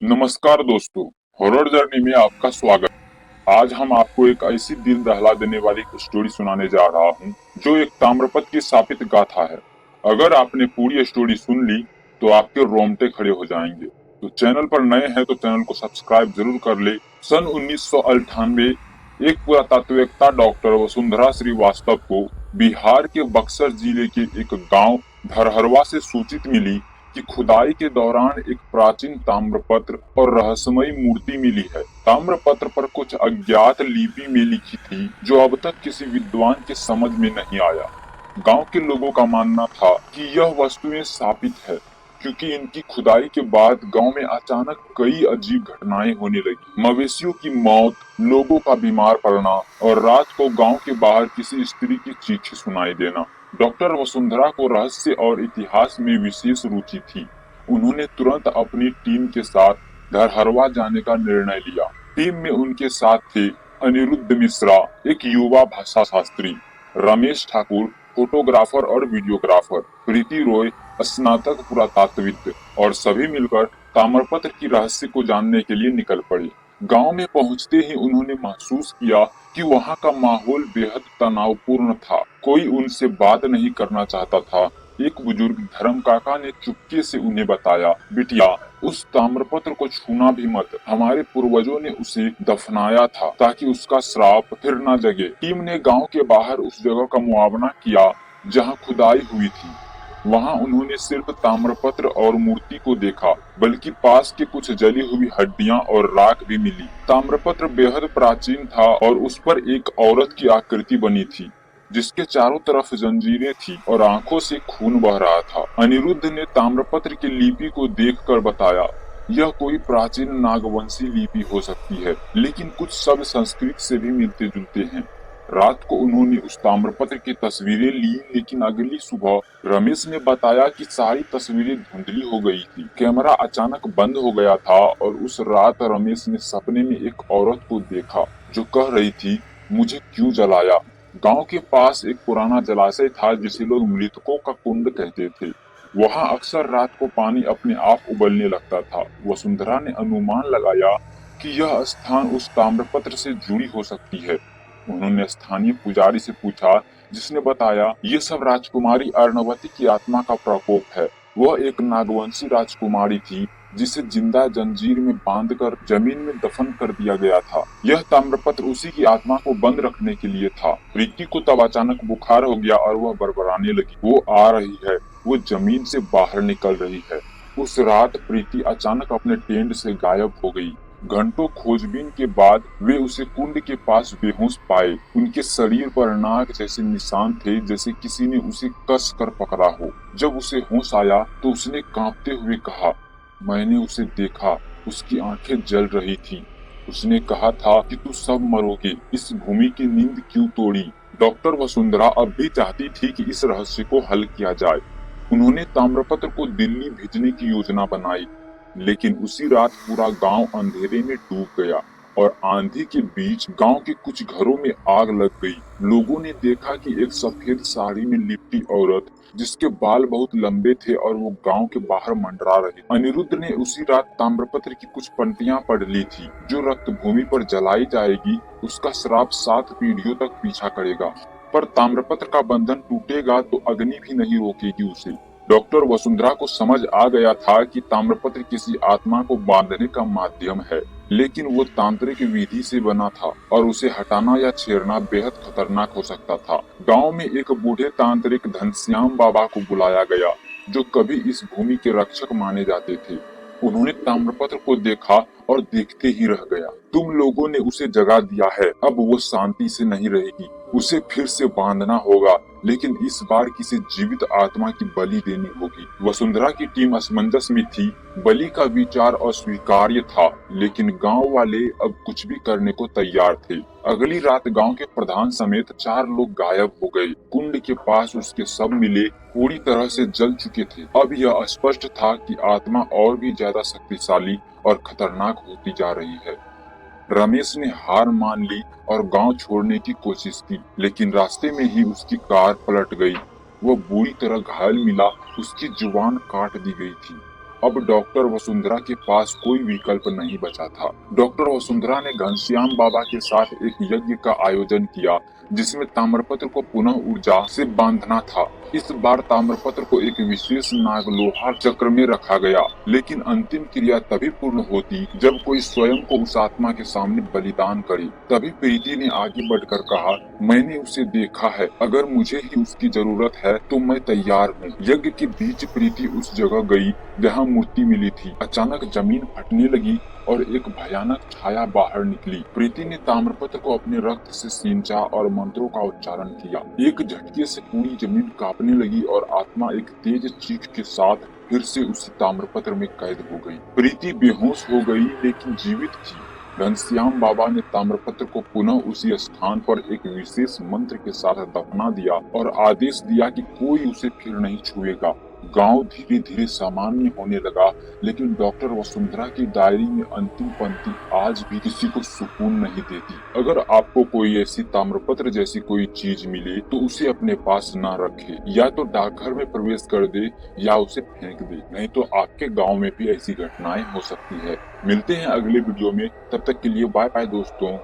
नमस्कार दोस्तों, horror journey में आपका स्वागत। आज हम आपको एक ऐसी दिल दहला देने वाली स्टोरी सुनाने जा रहा हूँ, जो एक ताम्रपत्र की शापित गाथा है। अगर आपने पूरी स्टोरी सुन ली, तो आपके रोंगटे खड़े हो जाएंगे। तो चैनल पर नए हैं तो चैनल को सब्सक्राइब जरूर कर ले। सन 1998 एक पुरातात्विकता डॉक्टर वसुंधरा श्रीवास्तव को बिहार के बक्सर जिले के एक गांव धरहरवा से सूचित मिली कि खुदाई के दौरान एक प्राचीन ताम्रपत्र और रहस्यमयी मूर्ति मिली है। ताम्रपत्र पर कुछ अज्ञात लिपि में लिखी थी, जो अब तक किसी विद्वान के समझ में नहीं आया। गांव के लोगों का मानना था कि यह वस्तुएं शापित है, क्योंकि इनकी खुदाई के बाद गांव में अचानक कई अजीब घटनाएं होने लगी। मवेशियों की मौत, लोगों का बीमार पड़ना और रात को गांव के बाहर किसी स्त्री की चीखें सुनाई देना। डॉक्टर वसुंधरा को रहस्य और इतिहास में विशेष रुचि थी। उन्होंने तुरंत अपनी टीम के साथ धरहरवा जाने का निर्णय लिया। टीम में उनके साथ थे अनिरुद्ध मिश्रा, एक युवा भाषा शास्त्री, रमेश ठाकुर, फोटोग्राफर और वीडियोग्राफर, प्रीति रॉय, स्नातक पुरातात्विद, और सभी मिलकर ताम्रपत्र की रहस्य को जानने के लिए निकल पड़े। गांव में पहुंचते ही उन्होंने महसूस किया कि वहां का माहौल बेहद तनावपूर्ण था। कोई उनसे बात नहीं करना चाहता था। एक बुजुर्ग धर्म काका ने चुपके से उन्हें बताया, बिटिया, उस ताम्रपत्र को छूना भी मत। हमारे पूर्वजों ने उसे दफनाया था ताकि उसका श्राप फिर न जगे। टीम ने गांव के बाहर उस जगह का मुआयना किया जहां खुदाई हुई थी। वहां उन्होंने सिर्फ ताम्रपत्र और मूर्ति को देखा, बल्कि पास के कुछ जली हुई हड्डियां और राख भी मिली। ताम्रपत्र बेहद प्राचीन था और उस पर एक औरत की आकृति बनी थी, जिसके चारों तरफ जंजीरें थी और आंखों से खून बह रहा था। अनिरुद्ध ने ताम्रपत्र की लिपि को देखकर बताया, यह कोई प्राचीन नागवंशी लिपि हो सकती है, लेकिन कुछ शब्द संस्कृत से भी मिलते जुलते हैं। रात को उन्होंने उस ताम्रपत्र की तस्वीरें ली, लेकिन अगली सुबह रमेश ने बताया कि सारी तस्वीरें धुंधली हो गई थी। कैमरा अचानक बंद हो गया था और उस रात रमेश ने सपने में एक औरत को देखा, जो कह रही थी, मुझे क्यों जलाया। गांव के पास एक पुराना जलाशय था, जिसे लोग मृतकों का कुंड कहते थे। वहां अक्सर रात को पानी अपने आप उबलने लगता था। वसुंधरा ने अनुमान लगाया कि यह स्थान उस ताम्रपत्र से जुड़ी हो सकती है। उन्होंने स्थानीय पुजारी से पूछा, जिसने बताया, ये सब राजकुमारी अर्णवती की आत्मा का प्रकोप है। वह एक नागवंशी राजकुमारी थी, जिसे जिंदा जंजीर में बांधकर जमीन में दफन कर दिया गया था। यह ताम्रपत्र उसी की आत्मा को बंद रखने के लिए था। प्रीति को तब अचानक बुखार हो गया और वह बड़बड़ाने लगी। वो आ रही है, वो जमीन से बाहर निकल रही है। उस रात प्रीति अचानक अपने टेंट से गायब हो गई। घंटों खोजबीन के बाद वे उसे कुंड के पास बेहोश पाए। उनके शरीर पर नाग जैसे निशान थे, जैसे किसी ने उसे कस कर पकड़ा हो। जब उसे होश आया तो उसने कांपते हुए कहा, मैंने उसे देखा, उसकी आंखें जल रही थी। उसने कहा था कि तू सब मरोगे, इस भूमि की नींद क्यों तोड़ी। डॉक्टर वसुंधरा अब भी चाहती थी कि इस रहस्य को हल किया जाए। उन्होंने ताम्रपत्र को दिल्ली भेजने की योजना बनाई, लेकिन उसी रात पूरा गांव अंधेरे में डूब गया और आंधी के बीच गांव के कुछ घरों में आग लग गई। लोगों ने देखा कि एक सफेद साड़ी में लिपटी औरत, जिसके बाल बहुत लंबे थे और वो गांव के बाहर मंडरा रही। अनिरुद्ध ने उसी रात ताम्रपत्र की कुछ पंक्तियां पढ़ ली थी, जो रक्त भूमि पर जलाई जाएगी, उसका श्राप 7 पीढ़ियों तक पीछा करेगा। पर ताम्रपत्र का बंधन टूटेगा तो अग्नि भी नहीं रोकेगी उसे। डॉक्टर वसुंधरा को समझ आ गया था कि ताम्रपत्र किसी आत्मा को बांधने का माध्यम है, लेकिन वो तांत्रिक विधि से बना था और उसे हटाना या छेड़ना बेहद खतरनाक हो सकता था। गांव में एक बूढ़े तांत्रिक घनश्याम बाबा को बुलाया गया, जो कभी इस भूमि के रक्षक माने जाते थे। उन्होंने ताम्रपत्र को देखा और देखते ही रह गया। तुम लोगों ने उसे जगा दिया है, अब वो शांति से नहीं रहेगी। उसे फिर से बांधना होगा, लेकिन इस बार किसी जीवित आत्मा की बलि देनी होगी। वसुंधरा की टीम असमंजस में थी। बलि का विचार अस्वीकार्य था, लेकिन गांव वाले अब कुछ भी करने को तैयार थे। अगली रात गांव के प्रधान समेत 4 लोग गायब हो गए। कुंड के पास उसके शव मिले, पूरी तरह से जल चुके थे। अब यह स्पष्ट था कि आत्मा और भी ज्यादा शक्तिशाली और खतरनाक होती जा रही है। रमेश ने हार मान ली और गांव छोड़ने की कोशिश की, लेकिन रास्ते में ही उसकी कार पलट गई। वह बुरी तरह घायल मिला, उसकी जुबान काट दी गई थी अब डॉक्टर वसुंधरा के पास कोई विकल्प नहीं बचा था। डॉक्टर वसुंधरा ने घनश्याम बाबा के साथ एक यज्ञ का आयोजन किया, जिसमें ताम्रपत्र को पुनः ऊर्जा से बांधना था। इस बार ताम्रपत्र को एक विशेष नागलोहा चक्र में रखा गया, लेकिन अंतिम क्रिया तभी पूर्ण होती जब कोई स्वयं को उस आत्मा के सामने बलिदान करे। तभी प्रीति ने आगे बढ़कर कहा, मैंने उसे देखा है, अगर मुझे ही उसकी जरूरत है तो मैं तैयार हूँ। यज्ञ के बीच प्रीति उस जगह गई जहाँ मूर्ति मिली थी। अचानक जमीन फटने लगी और एक भयानक छाया बाहर निकली। प्रीति ने ताम्रपत्र को अपने रक्त से सींचा और मंत्रों का उच्चारण किया। एक झटके से पूरी जमीन कांपने लगी और आत्मा एक तेज चीख के साथ फिर से उसी ताम्रपत्र में कैद हो गई। प्रीति बेहोश हो गई लेकिन जीवित थी। घनश्याम बाबा ने ताम्रपत्र को पुनः उसी स्थान पर एक विशेष मंत्र के साथ दफना दिया और आदेश दिया कि कोई उसे फिर नहीं छुएगा। गांव धीरे धीरे सामान्य होने लगा, लेकिन डॉक्टर वसुंधरा की डायरी में अंतिम पंक्ति आज भी किसी को सुकून नहीं देती। अगर आपको कोई ऐसी ताम्रपत्र जैसी कोई चीज मिले तो उसे अपने पास न रखे, या तो डाकघर में प्रवेश कर दे या उसे फेंक दे, नहीं तो आपके गांव में भी ऐसी घटनाएं हो सकती है। मिलते हैं अगले वीडियो में, तब तक के लिए बाय बाय दोस्तों।